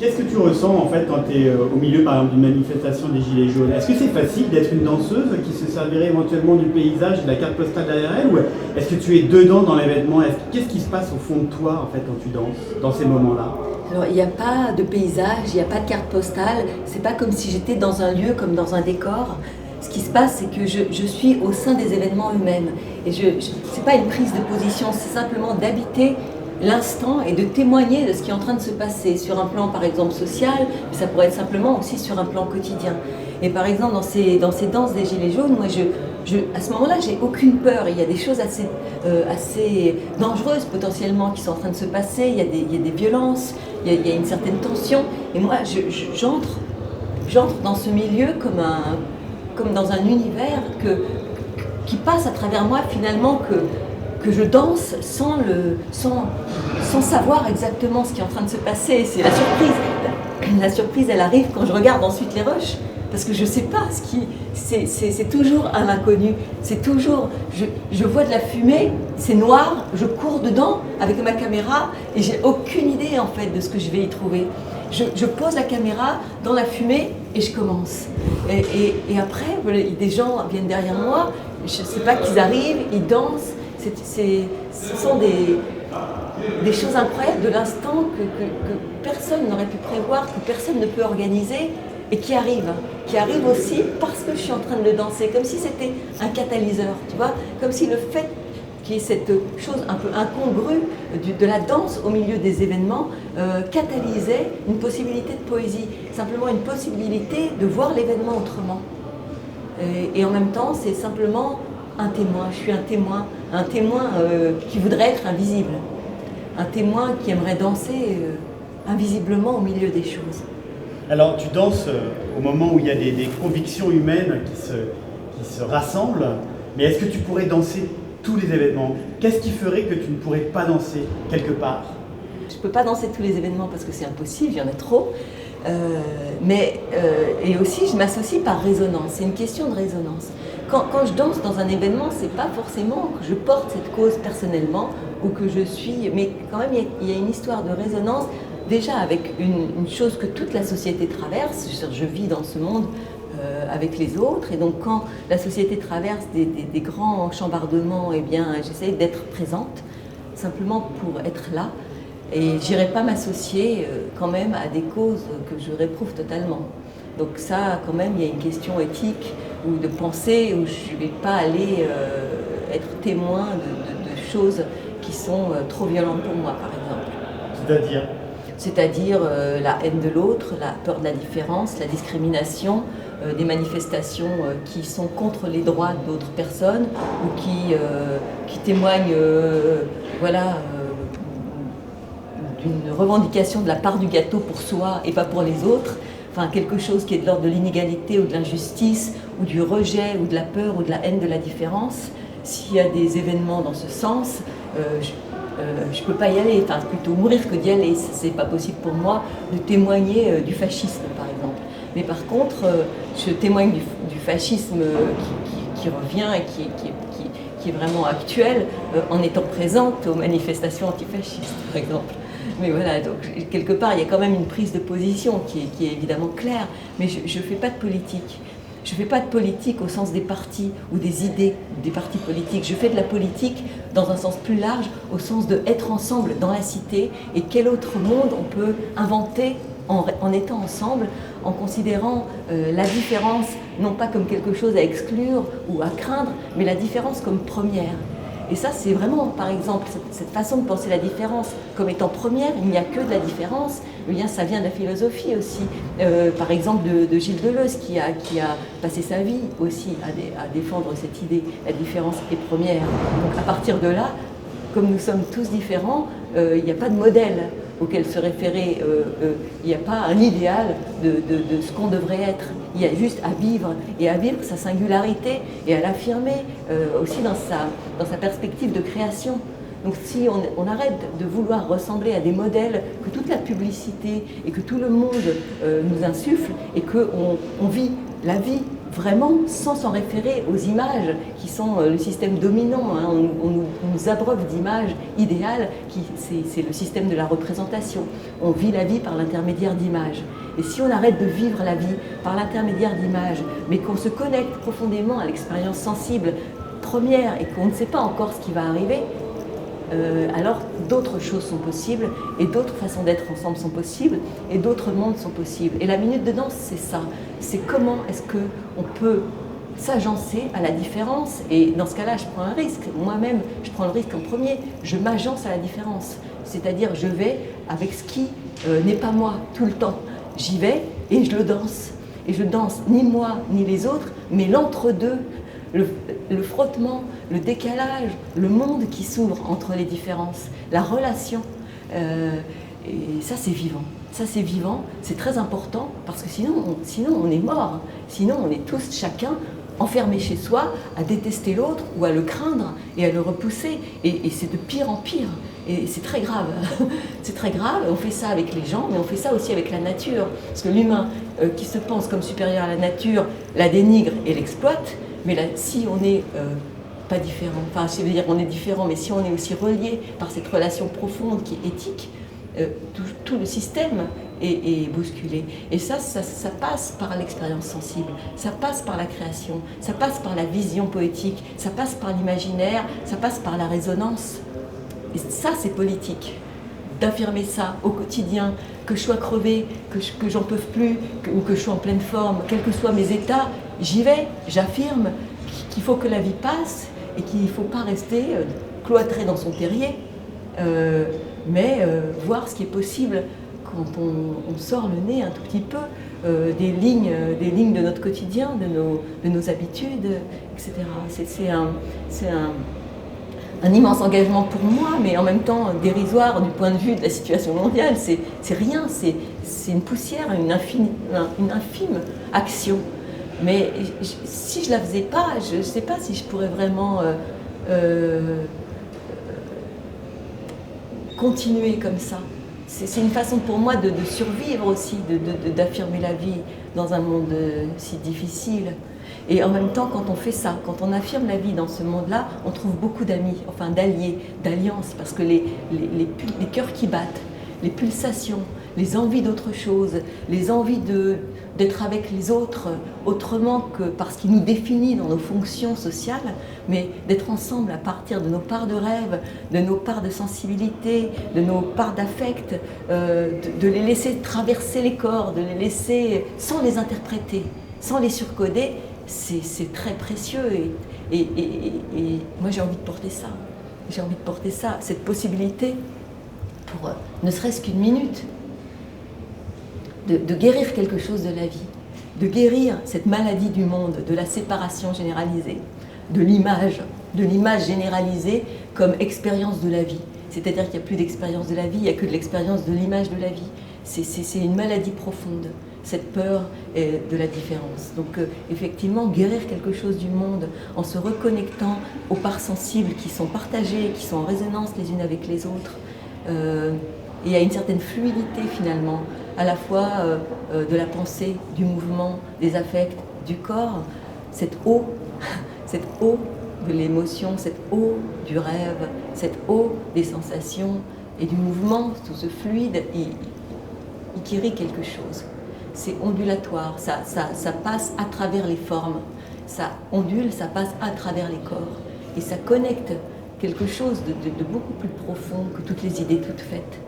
Qu'est-ce que tu ressens en fait quand tu es au milieu par exemple d'une manifestation des Gilets jaunes? Est-ce que c'est facile d'être une danseuse qui se servirait éventuellement du paysage, de la carte postale derrière elle, ou est-ce que tu es dedans dans l'événement? Qu'est-ce qui se passe au fond de toi en fait quand tu danses dans ces moments-là? Alors, il n'y a pas de paysage, il n'y a pas de carte postale, c'est pas comme si j'étais dans un lieu, comme dans un décor. Ce qui se passe, c'est que je suis au sein des événements eux-mêmes. Et ce n'est pas une prise de position, c'est simplement d'habiter l'instant et de témoigner de ce qui est en train de se passer sur un plan par exemple social, mais ça pourrait être simplement aussi sur un plan quotidien. Et par exemple dans ces danses des Gilets jaunes, moi à ce moment-là j'ai aucune peur, il y a des choses assez dangereuses potentiellement qui sont en train de se passer, il y a des violences, il y a une certaine tension, et moi j'entre dans ce milieu comme dans un univers qui passe à travers moi finalement, que je danse sans savoir exactement ce qui est en train de se passer. C'est la surprise. La surprise, elle arrive quand je regarde ensuite les rushs, parce que je ne sais pas c'est toujours un inconnu. C'est toujours, je vois de la fumée, c'est noir, je cours dedans avec ma caméra et j'ai aucune idée en fait de ce que je vais y trouver. Je pose la caméra dans la fumée et je commence. Et après, des gens viennent derrière moi, je ne sais pas qu'ils arrivent, ils dansent. Ce sont des choses incroyables de l'instant que personne n'aurait pu prévoir, que personne ne peut organiser et qui arrivent aussi parce que je suis en train de le danser, comme si c'était un catalyseur, tu vois, comme si le fait qu'il y ait cette chose un peu incongrue de la danse au milieu des événements catalysait une possibilité de poésie, simplement une possibilité de voir l'événement autrement. Et en même temps, c'est simplement un témoin, je suis un témoin qui voudrait être invisible, un témoin qui aimerait danser invisiblement au milieu des choses. Alors tu danses au moment où il y a des convictions humaines qui se rassemblent, mais est-ce que tu pourrais danser tous les événements? Qu'est-ce qui ferait que tu ne pourrais pas danser quelque part? Je ne peux pas danser tous les événements parce que c'est impossible, il y en a trop. Et aussi, je m'associe par résonance. C'est une question de résonance. Quand je danse dans un événement, c'est pas forcément que je porte cette cause personnellement ou que je suis, mais quand même il y a une histoire de résonance déjà avec une chose que toute la société traverse. Je vis dans ce monde avec les autres, et donc quand la société traverse des grands chambardements, eh bien j'essaye d'être présente simplement pour être là. Et j'irai pas m'associer quand même à des causes que je réprouve totalement. Donc ça, quand même, il y a une question éthique ou de pensée où je ne vais pas aller être témoin de choses qui sont trop violentes pour moi, par exemple. C'est-à-dire la haine de l'autre, la peur de la différence, la discrimination, des manifestations qui sont contre les droits d'autres personnes ou qui témoignent, d'une revendication de la part du gâteau pour soi et pas pour les autres, enfin quelque chose qui est de l'ordre de l'inégalité ou de l'injustice ou du rejet ou de la peur ou de la haine de la différence. S'il y a des événements dans ce sens, je ne peux pas y aller, enfin plutôt mourir que d'y aller, c'est pas possible pour moi de témoigner du fascisme par exemple. Mais par contre, je témoigne du fascisme qui revient et qui est vraiment actuel en étant présente aux manifestations antifascistes par exemple. Mais voilà, donc quelque part, il y a quand même une prise de position qui est évidemment claire, mais je ne fais pas de politique. Je ne fais pas de politique au sens des partis ou des idées des partis politiques. Je fais de la politique dans un sens plus large, au sens de être ensemble dans la cité et quel autre monde on peut inventer en étant ensemble, en considérant la différence non pas comme quelque chose à exclure ou à craindre, mais la différence comme première. Et ça, c'est vraiment, par exemple, cette façon de penser la différence comme étant première, il n'y a que de la différence, eh bien, ça vient de la philosophie aussi. Par exemple, de Gilles Deleuze, qui a passé sa vie aussi à défendre cette idée, la différence est première. Donc à partir de là, comme nous sommes tous différents, il n'y a pas de modèle auquel se référer, il n'y a pas un idéal de ce qu'on devrait être. Il y a juste à vivre, et à vivre sa singularité, et à l'affirmer aussi dans sa perspective de création. Donc si on arrête de vouloir ressembler à des modèles que toute la publicité et que tout le monde nous insuffle, et qu'on vit la vie vraiment sans s'en référer aux images qui sont le système dominant. Hein. On nous abreuve d'images idéales, c'est le système de la représentation. On vit la vie par l'intermédiaire d'images. Et si on arrête de vivre la vie par l'intermédiaire d'images, mais qu'on se connecte profondément à l'expérience sensible première et qu'on ne sait pas encore ce qui va arriver, alors d'autres choses sont possibles et d'autres façons d'être ensemble sont possibles et d'autres mondes sont possibles. Et la minute de danse, c'est ça. C'est comment est-ce qu'on peut s'agencer à la différence. Et dans ce cas-là, je prends un risque. Moi-même, je prends le risque en premier. Je m'agence à la différence. C'est-à-dire, je vais avec ce qui n'est pas moi tout le temps. J'y vais et je le danse. Et je danse ni moi ni les autres, mais l'entre-deux. Le frottement, le décalage, le monde qui s'ouvre entre les différences, la relation. Et ça, c'est vivant. Ça, c'est vivant, c'est très important, parce que sinon on est mort. Sinon, on est tous, chacun, enfermé chez soi, à détester l'autre ou à le craindre et à le repousser. Et c'est de pire en pire. Et c'est très grave. C'est très grave. On fait ça avec les gens, mais on fait ça aussi avec la nature. Parce que l'humain qui se pense comme supérieur à la nature la dénigre et l'exploite. Mais là, si on n'est pas différent, enfin, je veux dire, on est différent, mais si on est aussi relié par cette relation profonde qui est éthique, tout le système est bousculé. Et ça passe par l'expérience sensible, ça passe par la création, ça passe par la vision poétique, ça passe par l'imaginaire, ça passe par la résonance. Et ça, c'est politique. D'affirmer ça au quotidien, que je sois crevée, que j'en peux plus, ou que je sois en pleine forme, quels que soient mes états, j'y vais, j'affirme qu'il faut que la vie passe et qu'il ne faut pas rester cloîtré dans son terrier, mais voir ce qui est possible quand on sort le nez un tout petit peu des lignes de notre quotidien, de nos habitudes, etc. C'est un immense engagement pour moi, mais en même temps dérisoire du point de vue de la situation mondiale. C'est rien, c'est une poussière, une infime action. Mais si je ne la faisais pas, je ne sais pas si je pourrais vraiment continuer comme ça. C'est une façon pour moi de survivre aussi, d'affirmer la vie dans un monde si difficile. Et en même temps, quand on fait ça, quand on affirme la vie dans ce monde-là, on trouve beaucoup d'amis, enfin d'alliés, d'alliances, parce que les cœurs qui battent, les pulsations, les envies d'autre chose, les envies d'être avec les autres autrement que parce qu'ils nous définissent dans nos fonctions sociales, mais d'être ensemble à partir de nos parts de rêve, de nos parts de sensibilité, de nos parts d'affect, de les laisser traverser les corps, de les laisser sans les interpréter, sans les surcoder. C'est très précieux et moi j'ai envie de porter ça. J'ai envie de porter ça, cette possibilité pour ne serait-ce qu'une minute de guérir quelque chose de la vie, de guérir cette maladie du monde, de la séparation généralisée, de l'image généralisée comme expérience de la vie. C'est-à-dire qu'il n'y a plus d'expérience de la vie, il n'y a que de l'expérience de l'image de la vie. C'est une maladie profonde, cette peur de la différence. Donc effectivement, guérir quelque chose du monde en se reconnectant aux parts sensibles qui sont partagées, qui sont en résonance les unes avec les autres, et à une certaine fluidité finalement, à la fois de la pensée, du mouvement, des affects, du corps, cette eau de l'émotion, cette eau du rêve, cette eau des sensations et du mouvement, tout ce fluide, il guérit quelque chose. C'est ondulatoire, ça passe à travers les formes, ça ondule, ça passe à travers les corps et ça connecte quelque chose de beaucoup plus profond que toutes les idées toutes faites.